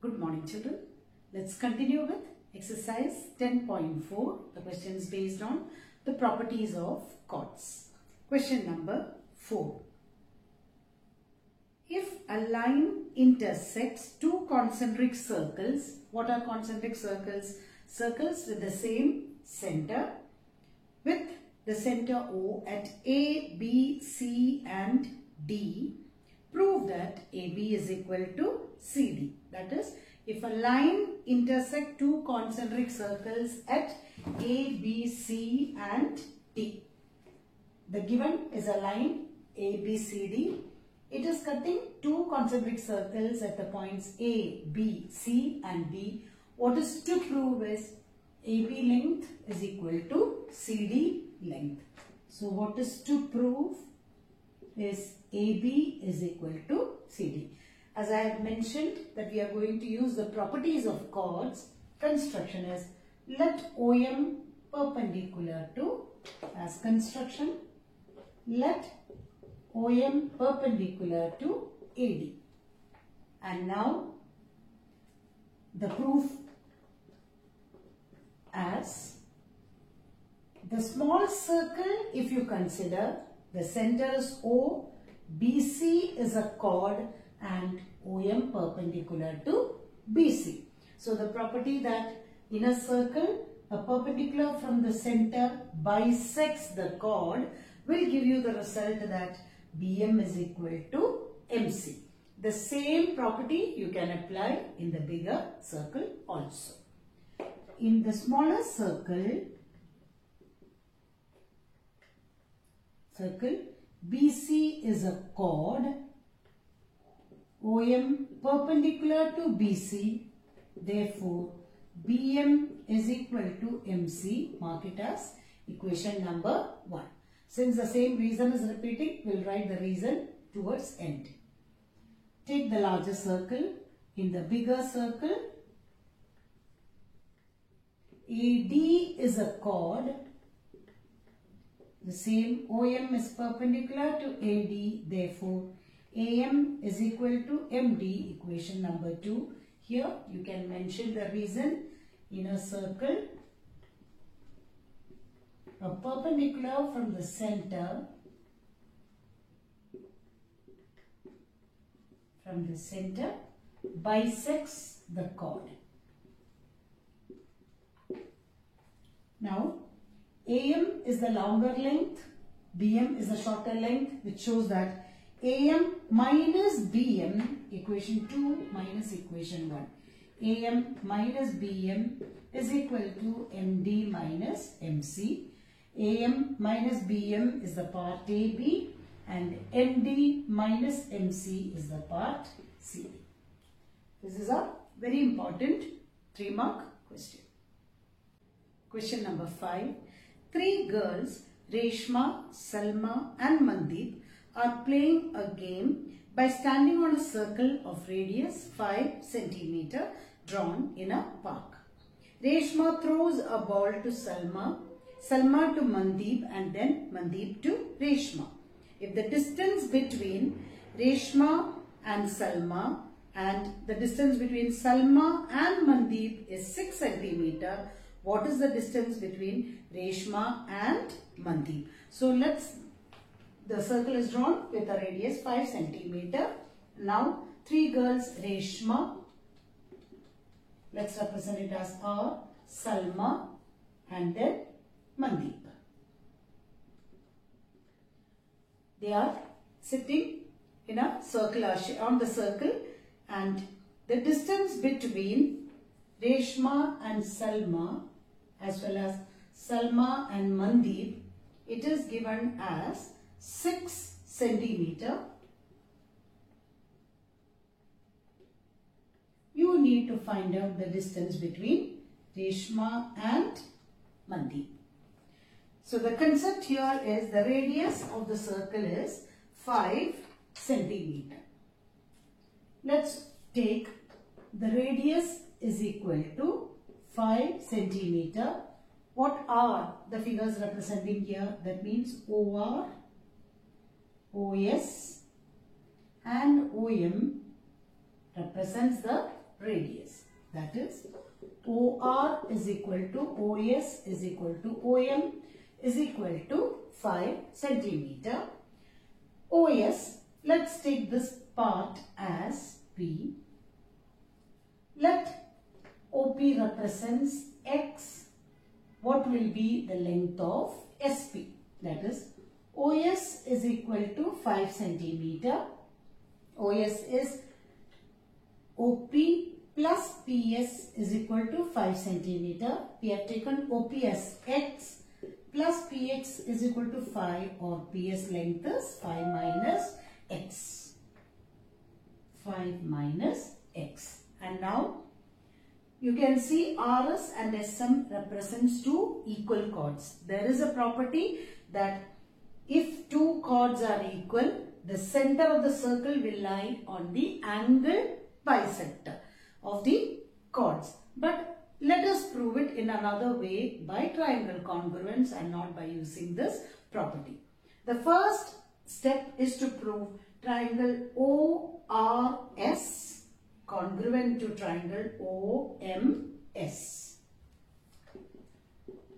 Good morning children. Let's continue with exercise 10.4. The question is based on the properties of chords. Question number 4. If a line intersects two concentric circles, what are concentric circles? Circles with the same center, with the center O at A, B, C and D. Prove that AB is equal to CD. That is, if a line intersects two concentric circles at A, B, C and D. The given is a line A, B, C, D. It is cutting two concentric circles at the points A, B, C and D. What is to prove is AB length is equal to CD length. So what is to prove is AB is equal to CD. As I have mentioned that we are going to use the properties of chords, construction is let OM perpendicular to, as construction, let OM perpendicular to AD. And now the proof as the small circle, if you consider the center is O, BC is a chord and OM perpendicular to BC. So the property that in a circle, a perpendicular from the center bisects the chord will give you the result that BM is equal to MC. The same property you can apply in the bigger circle also. In the smaller circle, BC is a chord, OM perpendicular to BC, therefore BM is equal to MC. Mark it as equation number 1. Since the same reason is repeating, we will write the reason towards end. Take the larger circle. In the bigger circle, AD is a chord. The same OM is perpendicular to AD, therefore AM is equal to MD, equation number 2. Here you can mention the reason. In a circle, a perpendicular from the center bisects the chord. Now AM is the longer length, BM is the shorter length, which shows that AM minus BM, equation 2 minus equation 1. AM minus BM is equal to MD minus MC. AM minus BM is the part AB and MD minus MC is the part CD. This is a very important 3-mark question. Question number 5. 3 girls, Reshma, Salma and Mandeep, are playing a game by standing on a circle of radius 5 cm drawn in a park. Reshma throws a ball to Salma, Salma to Mandeep and then Mandeep to Reshma. If the distance between Reshma and Salma and the distance between Salma and Mandeep is 6 cm, what is the distance between Reshma and Mandeep? So the circle is drawn with a radius 5 cm. Now 3 girls, Reshma, let's represent it as R, Salma and then Mandeep. They are sitting in a circle on the circle, and the distance between Reshma and Salma as well as Salma and Mandeep, it is given as 6 cm. You need to find out the distance between Reshma and Mandeep. So the concept here is the radius of the circle is 5 cm. Let's take the radius is equal to 5 cm. What are the figures representing here? That means OR, OS and OM represents the radius. That is OR is equal to OS is equal to OM is equal to 5 centimeter. OS, let's take this part as P. Let OP represents X. What will be the length of SP? That is OS is equal to 5 centimeter. OS is OP plus PS is equal to 5 centimeter. We have taken OP as X plus PX is equal to 5, or PS length is 5 minus X. 5 minus X. And now you can see RS and SM represents two equal chords. There is a property that if two chords are equal, the center of the circle will lie on the angle bisector of the chords. But let us prove it in another way by triangle congruence and not by using this property. The first step is to prove triangle ORS congruent to triangle OMS.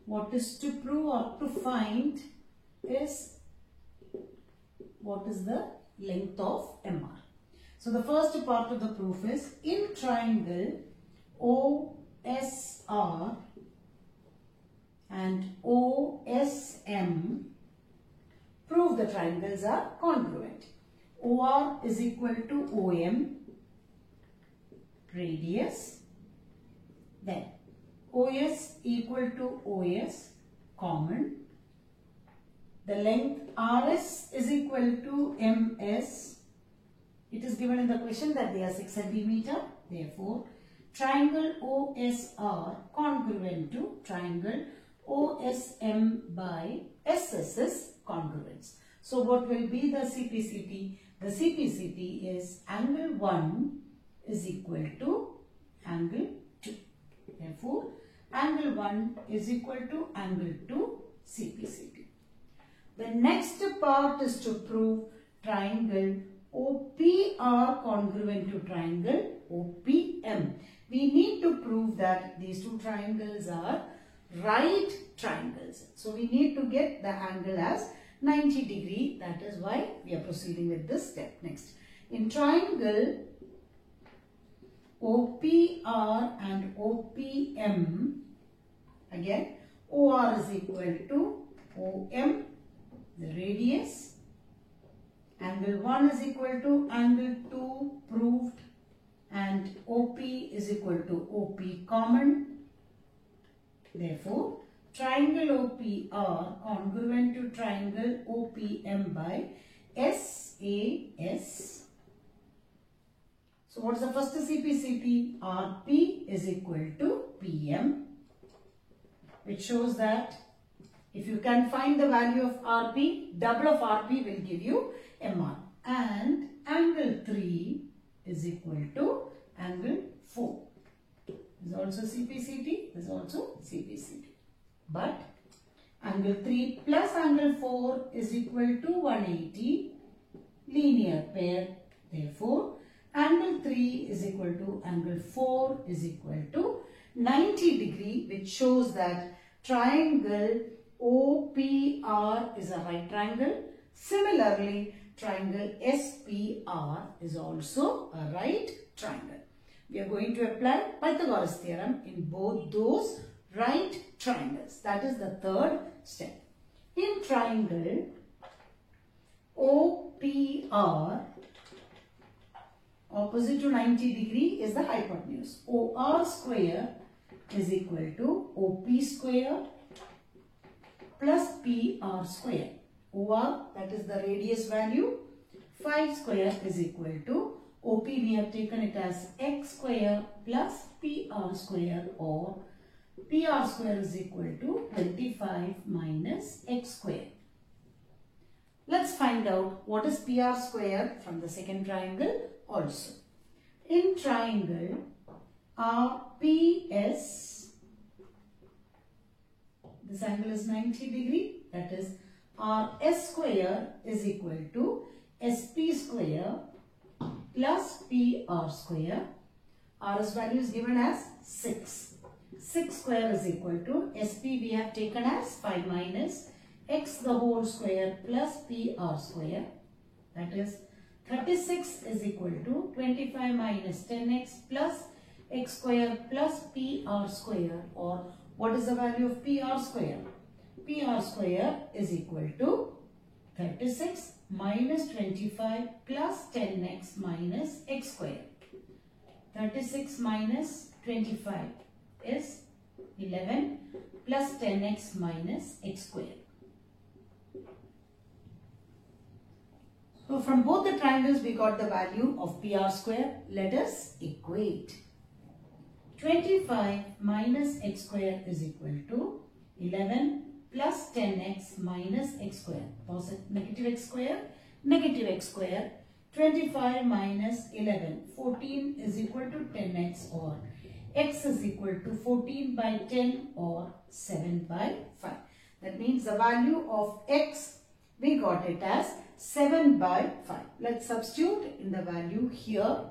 What is to prove or to find is what is the length of MR. So the first part of the proof is in triangle OSR and OSM, prove the triangles are congruent. OR is equal to OM, radius, then OS equal to OS, common. The length RS is equal to MS. It is given in the question that they are 6 centimeter. Therefore, triangle OSR congruent to triangle OSM by SS is congruence. So, what will be the CPCT? The CPCT is angle 1 is equal to angle 2. Therefore, angle 1 is equal to angle 2 CPCT. The next part is to prove triangle OPR congruent to triangle OPM. We need to prove that these two triangles are right triangles. So we need to get the angle as 90 degree. That is why we are proceeding with this step. Next, in triangle OPR and OPM, again OR is equal to OM, the radius. Angle 1 is equal to angle 2 proved, and OP is equal to OP common. Therefore, triangle OPR congruent to triangle OPM by SAS. So, what is the first CPCT? RP is equal to PM, which shows that if you can find the value of RP, double of RP will give you MR. And angle 3 is equal to angle 4. This is also CPCT, this is also CPCT. But angle 3 plus angle 4 is equal to 180, linear pair. Therefore, angle 3 is equal to angle 4 is equal to 90 degree, which shows that triangle OPR is a right triangle. Similarly, triangle SPR is also a right triangle. We are going to apply Pythagoras theorem in both those right triangles. That is the third step. In triangle OPR, opposite to 90 degree is the hypotenuse. OR square is equal to OP square plus PR square. OR, that is the radius value, 5 square is equal to OP, we have taken it as X square plus PR square, or PR square is equal to 25 minus X square. Let's find out what is PR square from the second triangle also. In triangle RPS, this angle is 90 degree, that is RS square is equal to SP square plus PR square. RS value is given as 6. 6 square is equal to SP we have taken as 5 minus x the whole square plus PR square. That is 36 is equal to 25 minus 10x plus x square plus PR square, or what is the value of PR square? PR square is equal to 36 minus 25 plus 10x minus x square. 36 minus 25 is 11 plus 10x minus x square. So from both the triangles we got the value of PR square. Let us equate. 25 minus x square is equal to 11 plus 10x minus x square. Positive negative x square, negative x square. 25 minus 11, 14 is equal to 10x, or x is equal to 14 by 10 or 7 by 5. That means the value of x, we got it as 7 by 5. Let's substitute in the value here.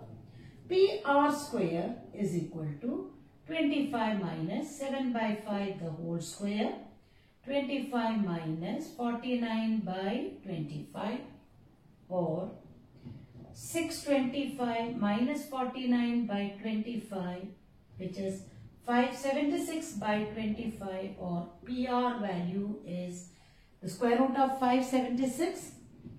PR square is equal to 25 minus 7 by 5 the whole square. 25 minus 49 by 25, or 625 minus 49 by 25, which is 576 by 25, or PR value is the square root of 576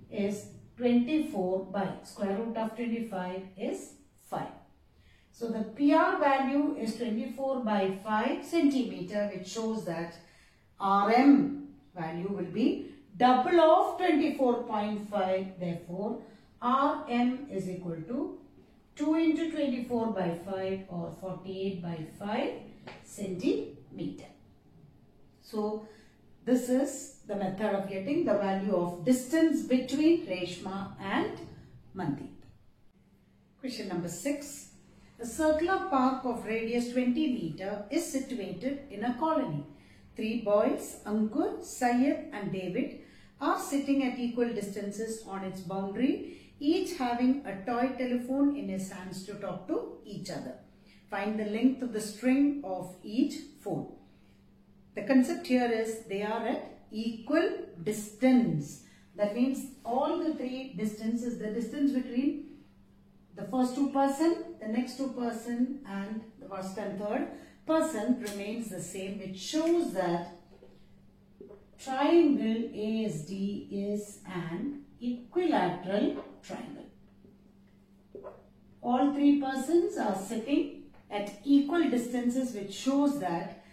is 24 by square root of 25 is 5. So the PR value is 24 by 5 centimeter, which shows that RM value will be double of 24.5. Therefore, RM is equal to 2 into 24 by 5, or 48 by 5 centimeter. So this is the method of getting the value of distance between Reshma and Mandeep. Question number 6. A circular park of radius 20 meter is situated in a colony. 3 boys, Ankur, Syed and David, are sitting at equal distances on its boundary, each having a toy telephone in his hands to talk to each other. Find the length of the string of each phone. The concept here is they are at equal distance. That means all the 3 distances, the distance between the first 2 person, the next 2 person and the first and third person remains the same, which shows that triangle ASD is an equilateral triangle. All 3 persons are sitting at equal distances, which shows that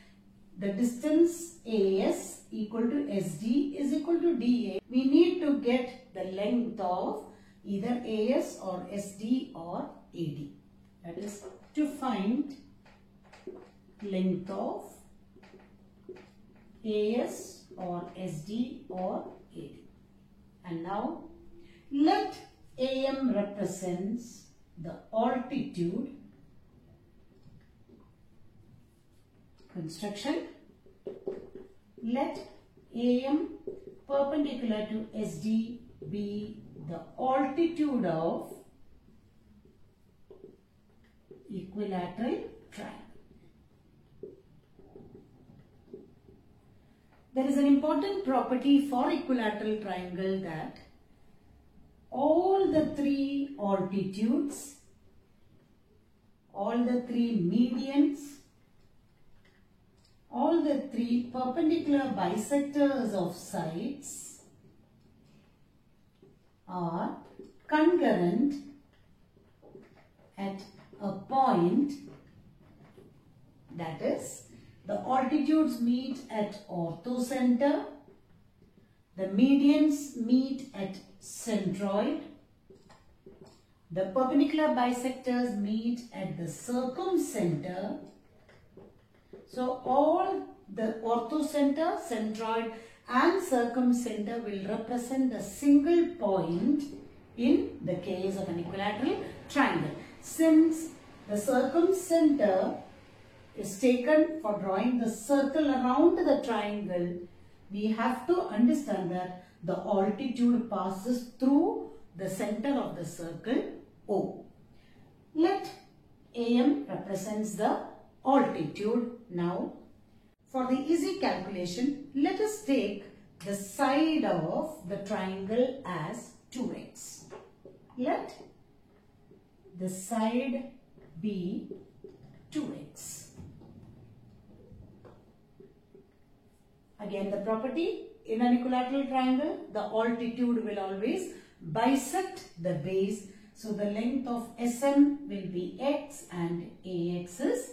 the distance AS equal to SD is equal to DA. We need to get the length of either AS or SD or AD. That is to find length of AS or SD or AD. And now let AM represents the altitude construction. Let AM perpendicular to SD be the altitude of equilateral triangle. There is an important property for equilateral triangle that all the 3 altitudes, all the 3 medians, all the 3 perpendicular bisectors of sides are concurrent at a point, that is, the altitudes meet at orthocenter, the medians meet at centroid, the perpendicular bisectors meet at the circumcenter. So all the orthocenter, centroid and circumcenter will represent a single point in the case of an equilateral triangle. Since the circumcenter is taken for drawing the circle around the triangle, we have to understand that the altitude passes through the center of the circle O. Let AM represents the altitude. Now, for the easy calculation, let us take the side of the triangle as 2x. Let the side be 2x. Again, the property in an equilateral triangle, the altitude will always bisect the base. So the length of SM will be x and AX is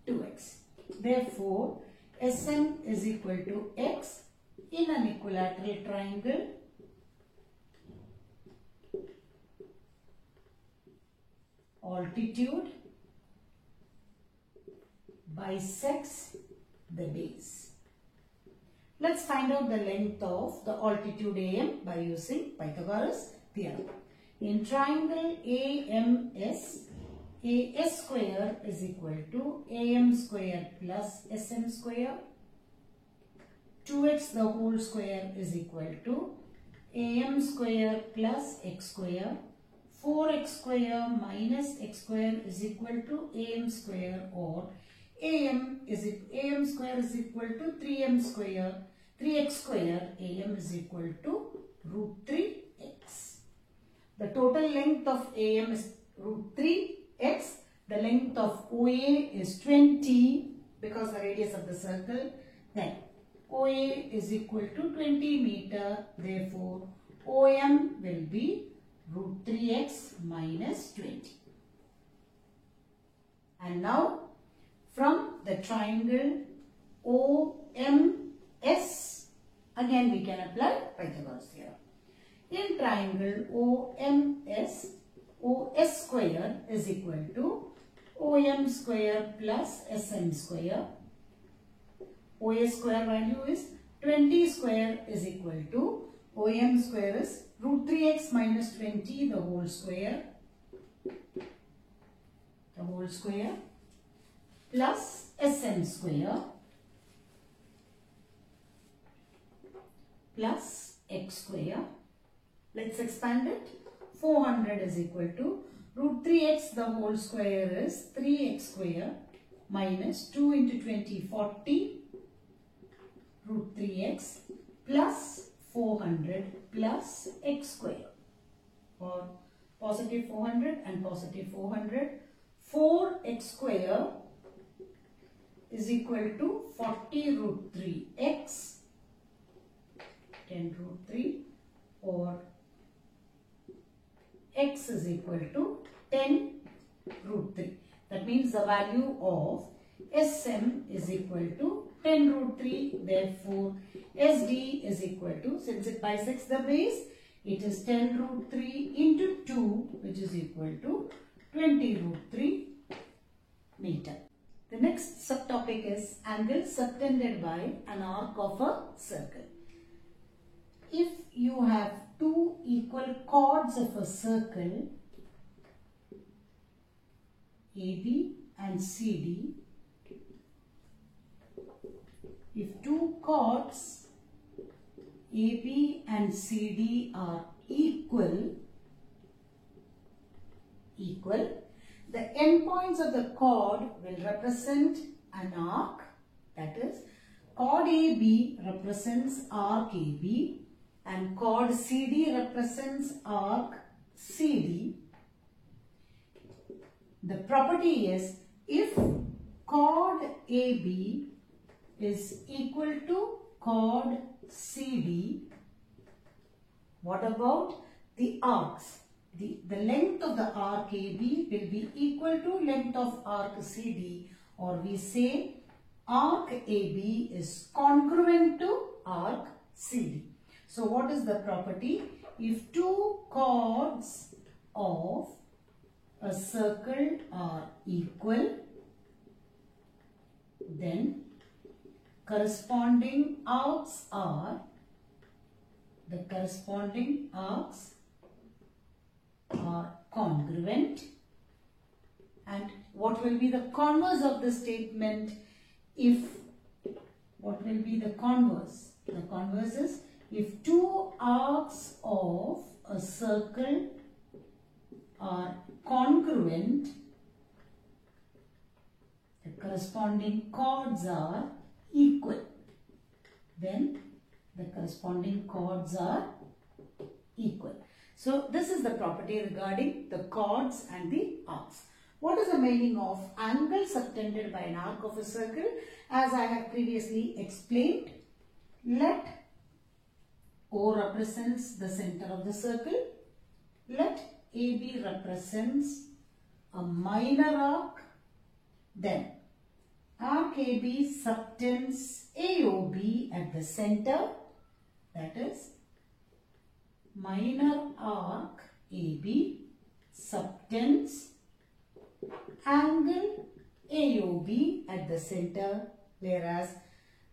2x. Therefore, SM is equal to x in an equilateral triangle. Altitude bisects the base. Let's find out the length of the altitude AM by using Pythagoras theorem. In triangle AMS, AS square is equal to AM square plus SM square. 2x the whole square is equal to AM square plus x square. 4x square minus x square is equal to AM square, or AM square is equal to 3m square. 3x square AM is equal to root 3x. The total length of AM is root 3x. The length of OA is 20 because the radius of the circle. Then OA is equal to 20 meter. Therefore, OM will be root 3x minus 20. And now, from the triangle OMS, again we can apply Pythagoras theorem. In triangle OMS, OS square is equal to OM square plus SM square. OS square value is 20 square is equal to OM square is root 3x minus 20 the whole square. Plus SM square plus x square. Let's expand it. 400 is equal to root 3x the whole square is 3x square minus 2 into 20, 40 root 3x plus 400 plus x square, or positive 400 and positive 400. 4x square is equal to 40 root 3x, 10 root 3, or x is equal to 10 root 3. That means the value of SM is equal to 10 root 3. Therefore, SD is equal to, since it bisects the base, it is 10 root 3 into 2, which is equal to 20 root 3 meter. The next subtopic is angle subtended by an arc of a circle. If you have two equal chords of a circle, AB and CD, if two chords AB and CD are equal, the endpoints of the chord will represent an arc. That is, chord AB represents arc AB and chord CD represents arc CD. The property is, if chord AB is equal to chord CD, what about the arcs? The length of the arc AB will be equal to length of arc CD, or we say arc AB is congruent to arc CD. So what is the property? If two chords of a circle are equal, then corresponding arcs are congruent. And what will be the converse of the statement? What will be the converse? The converse is, if two arcs of a circle are congruent, the corresponding chords are equal. Then the corresponding chords are equal. So this is the property regarding the chords and the arcs. What is the meaning of angle subtended by an arc of a circle? As I have previously explained, let O represents the center of the circle. Let AB represents a minor arc. Then arc AB subtends AOB at the center. That is, minor arc AB subtends angle AOB at the center, whereas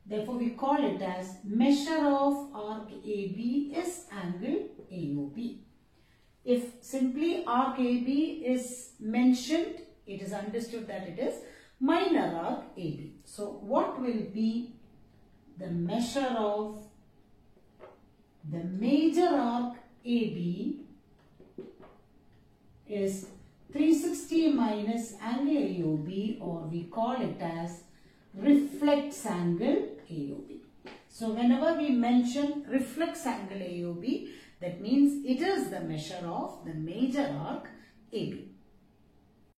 therefore we call it as measure of arc AB is angle AOB. If simply arc AB is mentioned, it is understood that it is minor arc AB. So what will be the measure of the major arc AB is 360 minus angle AOB, or we call it as reflex angle AOB. So whenever we mention reflex angle AOB, that means it is the measure of the major arc AB.